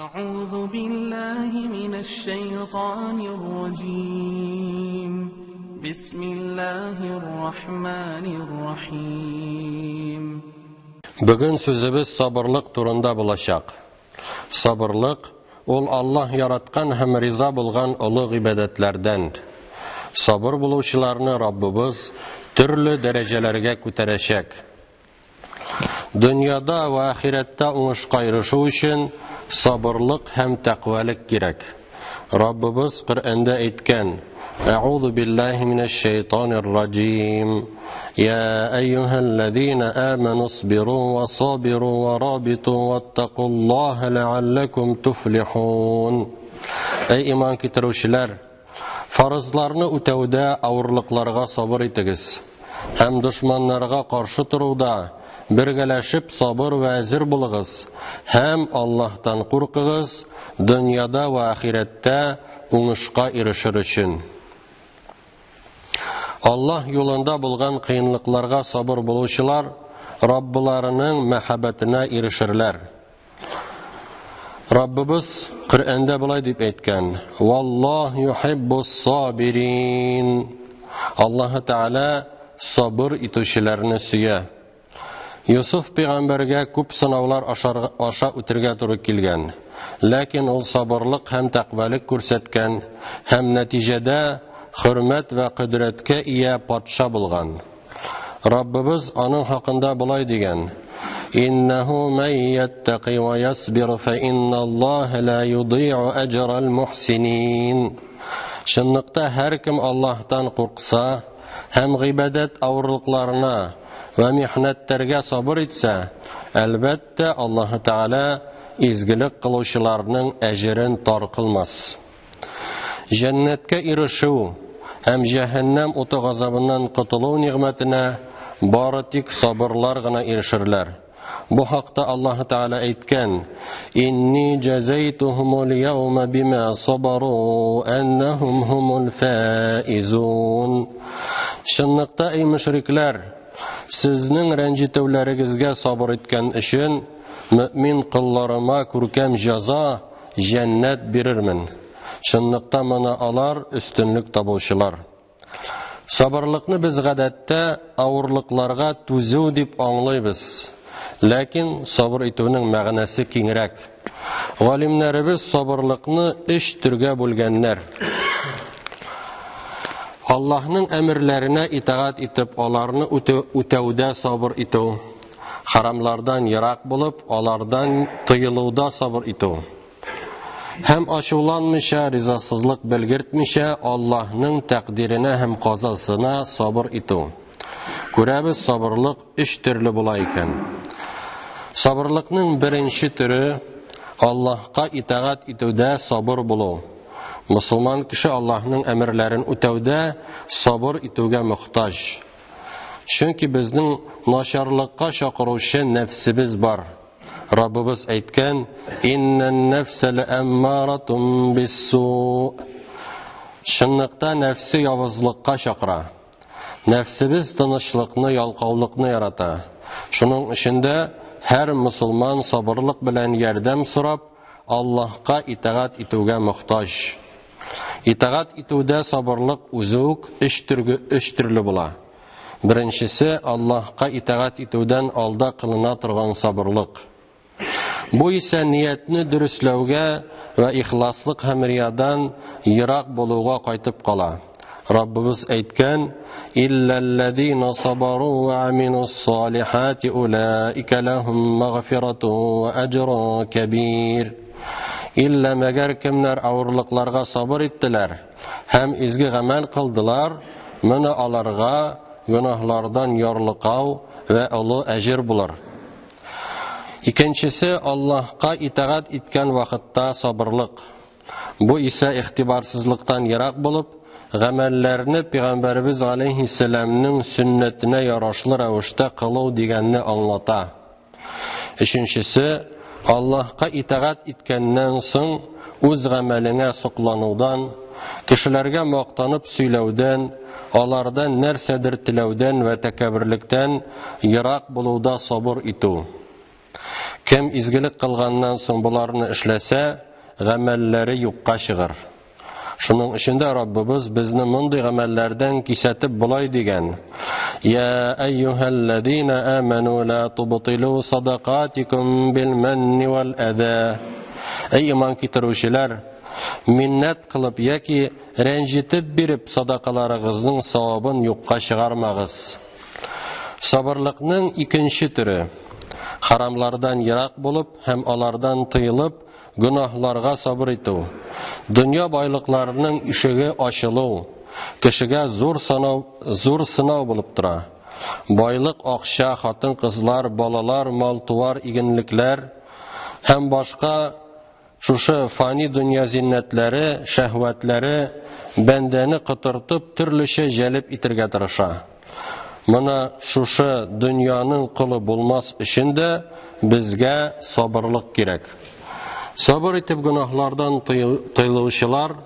أعوذ بالله من الشيطان الرجيم بسم الله الرحمن الرحيم Bugün sözümüz sabırlık turunda bulacak. Sabırlık, ol Allah yaratkan hem riza bulgan ulu ibadetlerden. Sabır buluşlarını Rabbimiz türlü derecelerge kütereşek. Dünyada ve ahirette uğuşqa erişu için sabırlık hem takvalik gerek. Rabbimiz Kur'an'da aytgan: Euzu billahi mineşşeytanirracim. Ya eyyuhellezine amenu sabiru ve sabiru ve rabitu vettakullaha leallekum tuflihun. Ey iman getiruvchilar, farzlarni ötevde ağırlıklarga sabır etiniz. Hem düşmanlarga karşı turuvda birgeleşip sabır ve azir bulunuz. Hem Allah'tan korkunuz, dünyada ve ahirette uğuşqa erişir için. Allah yolunda bulgan kıyınlıklarga sabır buluşular, Rabbilarının mehabbetine erişirler. Rabbimiz Kur'an'da bulay deyip aytgan: Vallahu yuhibbus sabirin. Allah Teala sabır etuvchilarni suya. Yusuf peygamberge köp sınavlar aşa ötürge turu kelgan. Lakin ol sabırlık hem takvalik körsetken, hem neticede hürmet ve kudretke iya patşa bulgan. Rabbimiz onun hakkında bulay degen: İnnehu men yettaqi ve yasbir fe innallâhe la yudi'u ecral muhsinin. Şınlıkta her kim Allah'tan korksa, hem ibadet ağırlıklarına ve mihnetlerge sabır etse, elbette Allah Teala izgilik kılışlarının ecrin tar kılmaz. Cennetke erişu hem cehennem otu gazabından kutulu nimetine baratik sabırlar gına erişirler. Bu hakta Allah Teala aytgan: İnni cezaytuhumul yevme bima sabaru ennehum humul faizun. Şınlıkta ey müşrikler, sizning rencituvlaringizga sabır etken için mümin kıllarıma kurkem jaza cennet birirmin. Şınlıkta mana alar üstünlük tabuşular. Sabırlıkni biz gadatda ağırlıklarga tuzu dip anlaybiz. Lakin sabır etuning ma'nasi kengrek. Alimlarimiz sabırlıkni 3 türge bo'lganlar. Allah'ın emirlerine itaat etip onlarni ötevde sabır etu. Haramlardan yirak bulup onlardan tıyılıvda sabır etu. Hem aşıvlanmışa, rizasızlık belgirtmişe Allah'ın takdirine hem kazasına sabır etu. Görəbiz sabırlık 3 türlü bulayken. Sabırlıkның birinci türü Allah'a itaat etuvde sabır bulu. Müslüman kişi Allah'ın emirlerini ötevde sabır etuge muhtaç. Çünkü bizning naşarlıkka şakıruvchi nefsimiz var. Rabbimiz aytgan: İnnen nefse le'emmaratun bis-su'. Şınlıkta nefsi yavuzlukka şakıra. Nefsimiz tınışlıkni, yalqavlıkni yarata. Şunun içinde her Müslüman sabırlık bilen yardam sorap Allah'a itaat etuge muhtaç. İtaat etuvde sabırlık uzuk 3 türlü bula. Birincisi Allah'a itaat etuvden alda kılına turgan sabırlık. Bu ise niyetini dürüstlevge ve ihlaslık hem riyadan yirak buluğa kaytıp kala. Rabbimiz aytgan: İllellezine sabaru ve aminus salihati ulaike lehum mağfiratun ve ecrun kebir. İlla meger kimler ağırlıklarga sabır ettiler, hem izgi amel kıldılar, mını alarga günahlardan yarlıqav ve ulu ecir bulur. İkincisi Allah'a itaat etken vakitte sabırlık. Bu ise ihtibarsızlıktan yirak bulup, amellerini Peygamberimiz Aleyhisselam'ın sünnetine yaraşlı ravuşta kılıv deganni anlata. Üçüncüsü Allah'a itaat etkenden soň öz ameline soqlanuvdan, kişilerge maqtanıp söylevden, onlardan nersedir tilevden ve tekabürlikten yirak buluvda sabır etu. Кем изгелек кылганнан соң буларны эшләсә, гамәлләре юкка чыгыр. Шуның өчендә Раббыбыз безне мондый гамәлләрдән кисәтеп булай дигән: Я айюхаллазина аману ла тубтилу садақатикум бил манни вал ада. Эй иман китерүчеләр, миннәт кылып яки рәнҗитеп биреп садакаларыгызның савабын юкка чыгармагыз. Сабырлыкның икенче төре: харамлардан ерак булып һәм алардан тыелып гөнаһларга сабыр итү. Дөнья байлыкларының ишеге ачылу кешегә зур сынау булып тора. Байлык, акча, хатын-кызлар, балалар, мал-туар, игенлекләр һәм башка шушы фани дөнья зиннәтләре, шәһвәтләре бәндәне кытыртып төрлечә җәлеп итәргә тырыша. Моны шушы дөньяның кылы булмас өчен дә безгә сабырлык кирәк. Сабыр итеп гөнаһлардан тыелучылар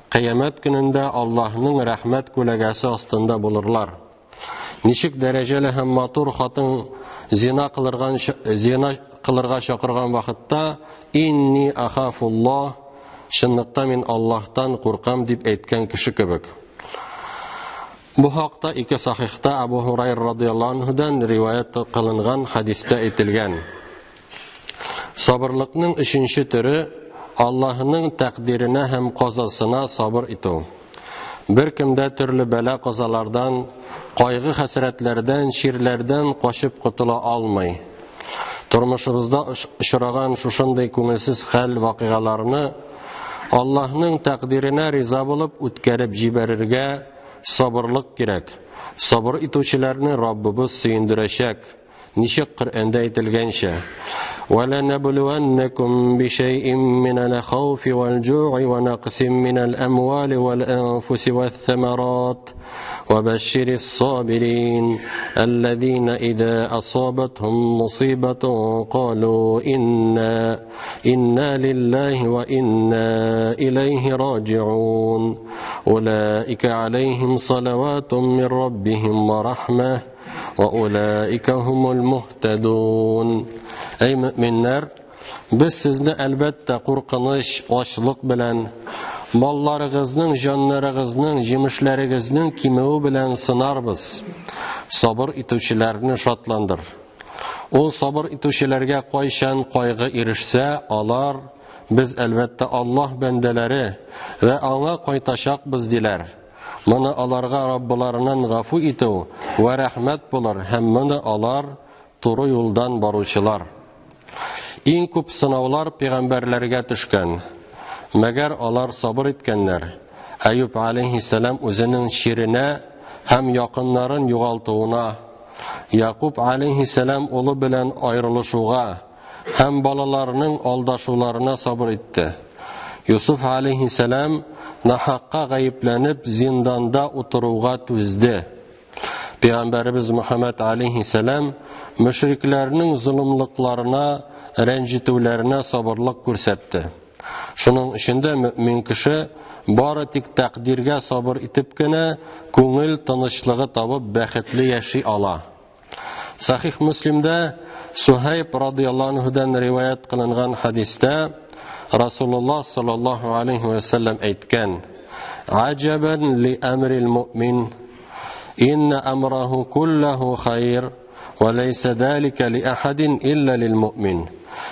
кыямәт көнендә Аллаһның рәхмәт күләгәсе астында булырлар. Ничек дәрәҗәле һәм матур хатын зина кылырга чакырган вакытта инни ахафуллаһ, чынлыкта мин Аллаһтан куркам дип әйткән кеше кебек. Бу хакта ике сахихта Абу Хурайра радиллаһу анһудан риваят кылынган хадистә әйтелгән. Сабырлыкның өченче төре Аллаһның тәкъдиренә һәм казасына сабыр итү. Бер кемдә төрле бәла казалардан, кайгы хәсрәтләрдән, ширләрдән качып котыла алмый. Тормышыбызда очраган шушындый күңелсез хәл вакыйгаларны Аллаһның тәкъдиренә риза булып үткәреп җибәрергә сабырлык кирәк. Сабыр итүчеләрне Раббыбыз сөендерәчәк. Ничек Коръәндә әйтелгәнчә: وَلَنَبْلُوَنَّكُمْ بِشَيْءٍ مِّنَ الْخَوْفِ وَالْجُوعِ وَنَقْصٍ مِّنَ الْأَمْوَالِ وَالْأَنفُسِ وَالثَّمَرَاتِ وَبَشِّرِ الصَّابِرِينَ الَّذِينَ إِذَا أَصَابَتْهُمْ مُصِيبَةٌ قَالُوا إِنَّا لِلَّهِ وَإِنَّا إِلَيْهِ راجعون أُولَئِكَ عَلَيْهِمْ صَلَوَاتٌ مِّن رَّبِّهِمْ وَرَحْمَةٌ وَأُولَئِكَ هُمُ الْمُهْتَدُونَ. Эй мөэминнәр, без сезне әлбәттә куркыныч, ачлык белән, малларыгызның, җаннарыгызның, җимешләрегезнең кимүе белән сынарбыз. Сабыр итүчеләрне шатландыр. Ул сабыр итүчеләргә кайчан кайгы ирешсә, алар: без әлбәттә Аллаһ бәндәләре вә аңа кайтачакбыз диләр. Моны аларга Раббыларыннан гафу итү вә рәхмәт булыр һәм моны алар туры юлдан баручылар. Иң күп сынаулар пәйгамбәрләргә төшкән, мәгәр алар сабыр иткәннәр. Әйүб алейһиссалам үзенең ширенә һәм якыннарын югалтуына, Якуб алейһиссалам улы белән аерылышуга һәм балаларының алдашуларына сабыр итте. Юсуф алейһиссалам нахакка гаепләнеп зинданда утыруга түзде. Пәйгамбәрбез Мөхәммәд алейһиссалам мөшрикләрнең зулымлыкларына, рәнҗитүләренә сабырлык күрсәтте. Шуның өчен дә мөэмин кеше бары тик тәкъдиргә сабыр итеп кенә күңел тынычлыгы табып бәхетле яши ала. Сахих Муслимдә Сухайб радиллаһу анһудан риваят кылынган хадистә Расулуллаһ саллаллаһу алейхи ва саллям әйткән: "Аҗабан ли амрил муъмин, инна амраху куллаху хайр, ва лайса залика ли ахадин илля лил муъмин.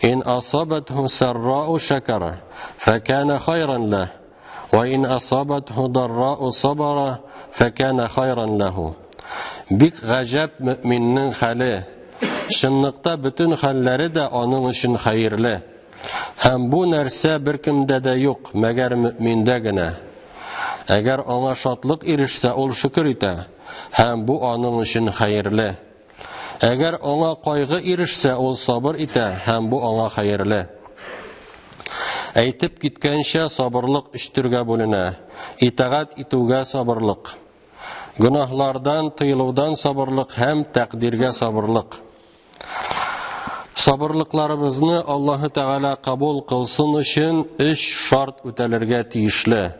Ин асабатху саррау шакара, факана хайран лах, ва ин асабатху даррау сабара, факана хайран лаху." Бик гаҗәп мөэминнең хәле. Чынлыкта бүтән хәлләре дә аның өчен хәерле. Һәм бу нәрсә беркемдә дә юк, мәгәр мөэминдә генә. Әгәр аңа шатлык ирешсә, ул шөкер итә, һәм бу аның өчен хәерле. Әгәр аңа кайгы ирешсә, ул сабыр итә, һәм бу аңа хәерле. Әйтеп киткәнчә, сабырлык өч төргә бүленә: итагать итүгә сабырлык, гөнаһлардан тыелудан сабырлык һәм тәкъдиргә сабырлык. Сабырлыкларыбызны Аллаһы Тәгалә кабул кылсын өчен 3 шарт үтәлергә тиешле.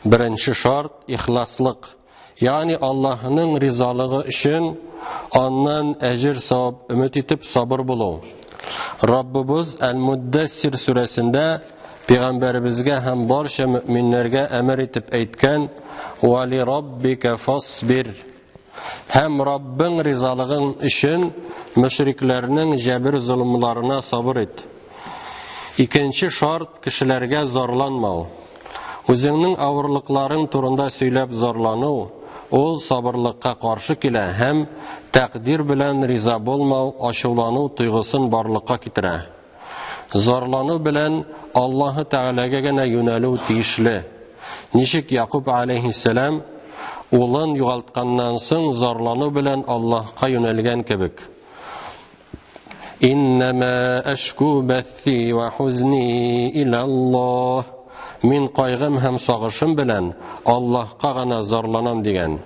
Беренче шарт — ихласлык, ягъни Аллаһның ризалыгы өчен аннан әҗер савап өмет итеп сабыр булу. Rabbimiz Al-Muddassir surasında Peygamberimizge hem barcha müminlerge emir etip aytgan: "Wa li rabbika fasbir." Hem Rabbin rizalığın için müşriklerinin jabir zulümlerine sabır et. İkinci şart kişilerge zorlanmau. Özünün ağırlıkların turunda söylep zorlanu, ol sabırlıkka karşı kile hem takdir bilen riza bolmau, aşıvlanu tuygusun barlıkka kitire. Zorlanu bilen Allah-u Teala'ga gene yönelu tiyişli. Nişik Yakub aleyhisselam ulun yugaltkandan soň zorlanu bilen Allah'a yönelgen kebik. İnnemâ eşkû bethî ve huznî ilallah. Min qaygım hem sağışım bilen Allah'a gana zorlanam degen.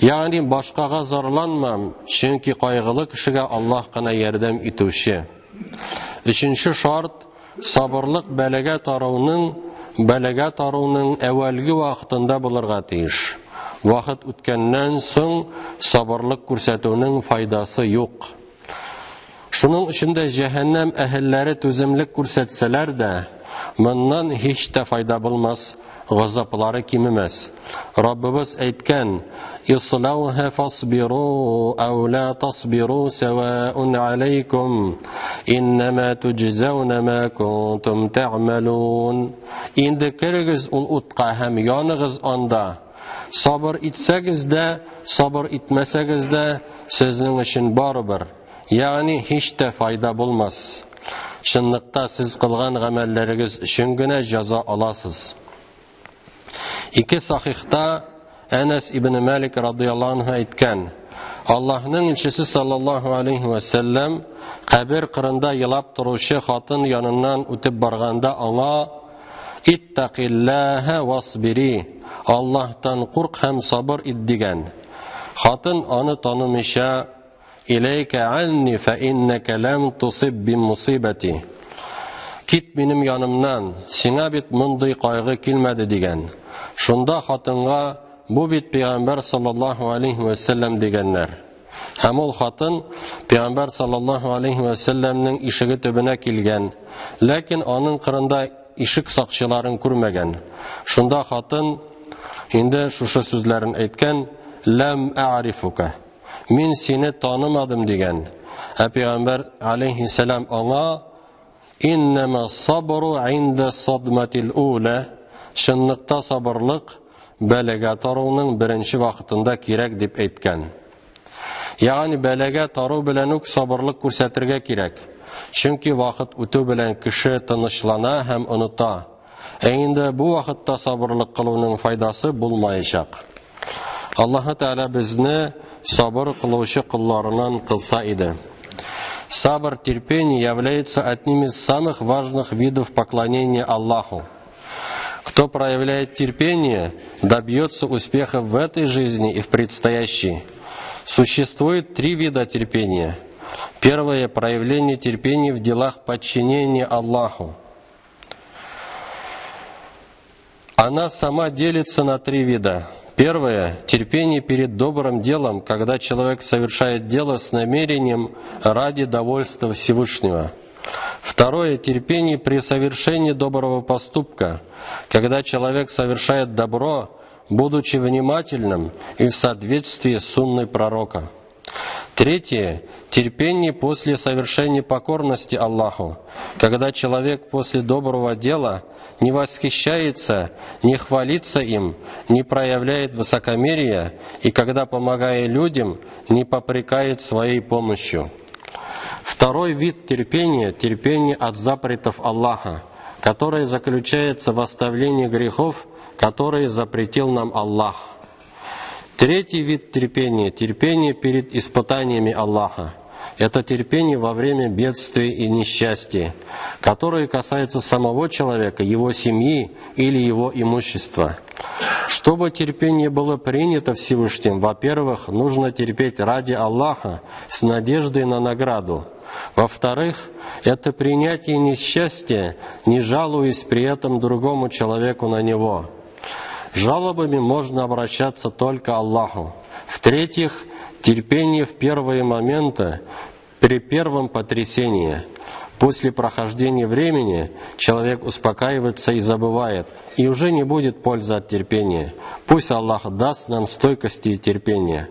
Yani başkaga zorlanmam, çünkü qaygılı kişiге Allah gana yardam etuşi. Üçüncü şart, sabırlık belege taruğunun evvelgi vaxtında bulurga tiyiş. Vaqt ötkenden soň sabırlık ko'rsatuning faydası yok. Şunun içinde cehennem ehilleri tüzümlük ko'rsatsalar da, bundan hiç de fayda bulmaz, gazapları kimimez. Rabbimiz aytgan: "İslauha fasbiru aw la tasbiru sawa'un alaykum innema tujzauna ma kuntum ta'malun." Indi kirigiz ul utqa hem yanıgız anda. Sabır etseniz de, sabır etmeseniz de sizin için baribir. Yani hiç de fayda bulmaz. Şınlıkta siz kılgan amellerigiz üçün güne jaza alasız. İki sahihta Enes ibn Malik radıyallahu anh aytgan: Allah'ın elçisi sallallahu aleyhi ve sellem kabir kırında yılap turuşu hatın yanından ötüp barganda ona "İttaqillâhe vasbiri." Allah'tan kork hem sabır et digen. Hatın onu tanımışa "İleyke anni fe inneke lem tusib bin musibeti." Git benim yanımdan, sina bit munday qaygı kilmedi digen. Şunda hatınga bu bit Peygamber sallallahu aleyhi ve sellem digenler. Hem ol hatın Peygamber sallallahu aleyhi ve sellem'nin işigi töbüne kilgen. Lakin onun kırında işik sakçıların kurmegen. Şunda hatın indi şuşu sözlerin aytgan: "Lem a'rifuka." Min seni tanımadım digen. Peygamber aleyhisselam ona "İnnema sabru inde sadmetil ula." Şınlıkta sabırlık belege taruğunun birinci vaxtında kirek dip aytgan. Yani belege taruğ bilenuk sabırlık ko'rsatirge kirek. Çünkü vaxt ötü bilen kişi tınışlana hem unuta. Endi bu vaxtda sabırlık kılığının faydası bulmayacak. Allah Teala bizni sabır kıluvchi kullarından kılsa idi. Сабр, терпение является одним из самых важных видов поклонения Аллаху. Кто проявляет терпение, добьется успеха в этой жизни и в предстоящей. Существует три вида терпения. Первое – проявление терпения в делах подчинения Аллаху. Она сама делится на три вида. Первое – терпение перед добрым делом, когда человек совершает дело с намерением ради довольства Всевышнего. Второе – терпение при совершении доброго поступка, когда человек совершает добро, будучи внимательным и в соответствии с сунной пророка. Третье – терпение после совершения покорности Аллаху, когда человек после доброго дела не восхищается, не хвалится им, не проявляет высокомерия и когда, помогая людям, не попрекает своей помощью. Второй вид терпения – терпение от запретов Аллаха, которое заключается в оставлении грехов, которые запретил нам Аллах. Третий вид терпения – терпение перед испытаниями Аллаха. Это терпение во время бедствий и несчастья, которое касается самого человека, его семьи или его имущества. Чтобы терпение было принято Всевышним, во-первых, нужно терпеть ради Аллаха с надеждой на награду. Во-вторых, это принятие несчастья, не жалуясь при этом другому человеку на него. Жалобами можно обращаться только Аллаху. В-третьих, терпение в первые моменты, при первом потрясении. После прохождения времени человек успокаивается и забывает, и уже не будет пользы от терпения. Пусть Аллах даст нам стойкости и терпения.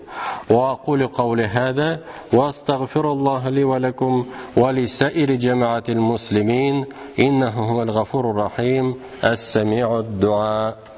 وأقول قولي هذا وأستغفر الله لي ولكم ولسائر جماعة المسلمين إنه هو الغفور الرحيم السميع الدعاء.